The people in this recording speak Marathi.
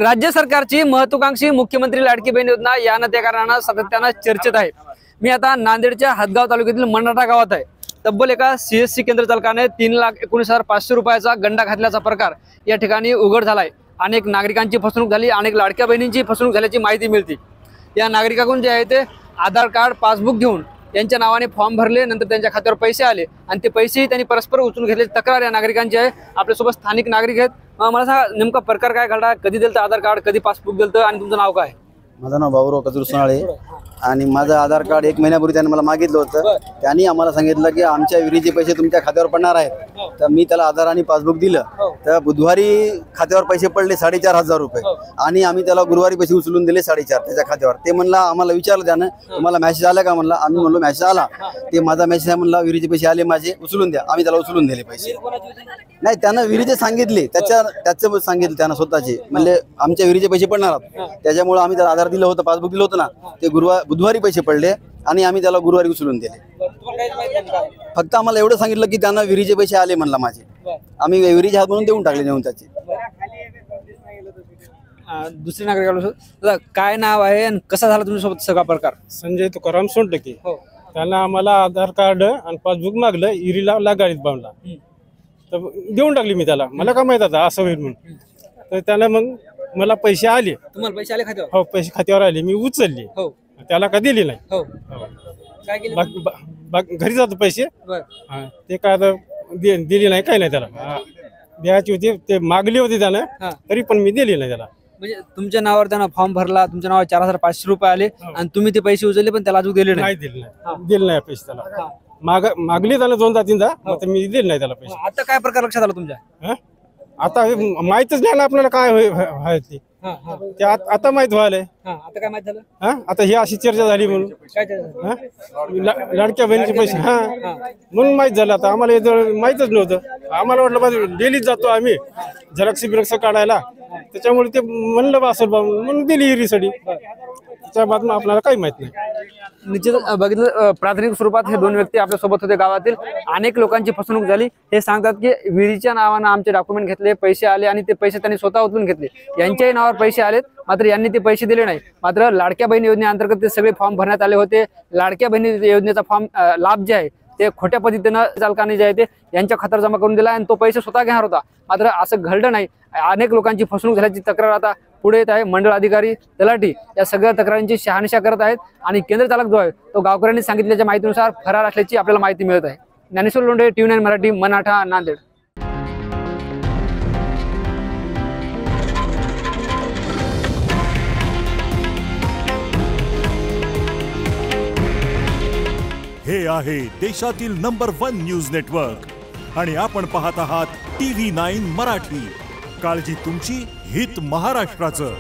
राज्य सरकारची महत्वाकांक्षी मुख्यमंत्री लाडकी बहीण योजना यानं त्या कारणानं सातत्यानं चर्चेत आहे। मी आता नांदेडच्या हदगाव तालुक्यातील मंडाठा गावात आहे। तब्बल एका सीएससी केंद्र चालकाने 3,19,500 रुपयाचा गंडा घातल्याचा प्रकार या ठिकाणी उघड झालाय। अनेक नागरिकांची फसवणूक झाली, अनेक लाडक्या बहिणींची फसवणूक झाल्याची माहिती मिळते। या नागरिकांकडून जे आहे ते आधार कार्ड पासबुक घेऊन त्यांच्या नावाने फॉर्म भरले, नंतर त्यांच्या खात्यावर पैसे आले आणि ते पैसेही त्यांनी परस्पर उचलून घेतले। तक्रार या नागरिकांची आहे। आपल्यासोबत स्थानिक नागरिक आहेत। मला सांगा नेमका प्रकार काय घडला, कधी दिलं आधार कार्ड, कधी पासबुक दिलं आणि तुमचं नाव काय? माझं नाव भाऊराव कजूर सोनाळे आणि माझं आधार कार्ड 1 महिन्यापूर्वी त्यांनी मला मागितलं होतं। त्यांनी आम्हाला सांगितलं की आमच्या विहिरीचे पैसे तुमच्या खात्यावर पडणार आहेत। तर मी त्याला आधार आणि पासबुक दिलं, तर बुधवारी खात्यावर पैसे पडले 4,500 रुपये आणि आम्ही त्याला गुरुवारी पैसे उचलून दिले 4,500 त्याच्या खात्यावर। ते म्हणला, आम्हाला विचारलं त्यानं तुम्हाला मेसेज आला का म्हणला। आम्ही म्हणलो मेसेज आला। ते माझा मेसेज आहे म्हणला, विहिरीचे पैसे आले माझे, उचलून द्या। आम्ही त्याला उचलून दिले पैसे। नाही, त्यानं विहिरीचे सांगितले, त्याचं सांगितलं त्यानं स्वतःचे, म्हणजे आमच्या विहिरीचे पैसे पडणार आहेत। त्याच्यामुळे आम्ही त्याला आधार दिलं होतं, पासबुक दिलं होतं ना, ते बुधवारी पैसे पडले आणि आम्ही त्याला गुरुवारी उचलून दिले। फक्त आम्हाला एवढं सांगितलं की त्यांना विहिरीचे पैसे आले म्हणला माझे, आम्ही विहिरीचे हात म्हणून देऊन टाकले नेऊन त्याचे। दुसरे नागरिक काय नाव आहे आणि कसा झाला तुमच्यासोबत सगळा प्रकार? संजय तुकाराम सोनटके। त्यांना आम्हाला आधार कार्ड आणि पासबुक मागलं, इरीला गाडीत बांधला, तर देऊन टाकली मी त्याला। मला काय माहित आता असं होईल म्हणून। तर त्याला मग मला पैसे आले। तुम्हाला पैसे आले खात्यावर? हो, पैसे खात्यावर आले, मी उचलले। हो, त्याला का दिले नाही। हो, काय केलं? घरी जातो पैसे, ते काय आता दिले नाही, काही नाही त्याला द्यायची होती, ते मागली होती त्यानं, तरी पण मी दिली नाही त्याला। म्हणजे तुमच्या नावावर त्यानं फॉर्म भरला, तुमच्या नावावर 4,500 रुपये आले आणि तुम्ही ते पैसे उचलले पण त्याला अजून दिले नाही? दिले नाही पैसे त्याला। मागली त्याला 2-3दा, मग मी दिले नाही त्याला पैसे। आता काय प्रकार लक्षात आला तुमच्या? आता माहितच नाही ना आपल्याला काय ते आता माहित व्हायलंय। आता काय माहित झालं? आता ही अशी चर्चा झाली म्हणून, काय लाडक्या बहिणीचे पैसे म्हणून माहित झालं। आता आम्हाला माहितच नव्हतं। आम्हाला वाटलं डेलीच जातो आम्ही झेरॉक्स काढायला, त्याच्यामुळे ते म्हणलं बा असं म्हणून दिली हिरीसाठी। त्याच्या बातम्या आपल्याला काही माहित नाही। निश्चित बघितलं, प्राथमिक स्वरूपात हे दोन व्यक्ती आपल्या सोबत होते। गावातील अनेक लोकांची फसवणूक झाली। हे सांगतात की विहिरीच्या नावानं आमचे डॉक्युमेंट घेतले, पैसे आले आणि ते पैसे त्यांनी स्वतः उचलून घेतले। यांच्याही नावावर पैसे आलेत, मात्र यांनी ते पैसे दिले नाही। मात्र लाडक्या बहिणी योजनेअंतर्गत ते सगळे फॉर्म भरण्यात आले होते। लाडक्या बहिणी योजनेचा फॉर्म लाभ जे आहे ते खोट्या पद्धतीनं चालकाने जे आहे ते यांच्या खात्यावर जमा करून दिला आणि तो पैसे स्वतः घेणार होता। मात्र असं घडलं नाही। अनेक लोकांची फसवणूक झाल्याची तक्रार आता पुढे येत आहे। मंडळ अधिकारी, तलाठी या सगळ्या तक्रारींची शहानिशा करत आहेत आणि केंद्र चालक जो आहे तो गावकऱ्यांनी सांगितल्याच्या माहितीनुसार फरार असल्याची आपल्याला माहिती मिळत आहे। ज्ञानेश्वर लोंढे, TV9 मराठी, मंडाठा, नांदेड। हे आहे देशातील नंबर 1 न्यूज नेटवर्क आणि आपण पाहत आहात TV9 मराठी। काळजी तुमची, हित महाराष्ट्राचं।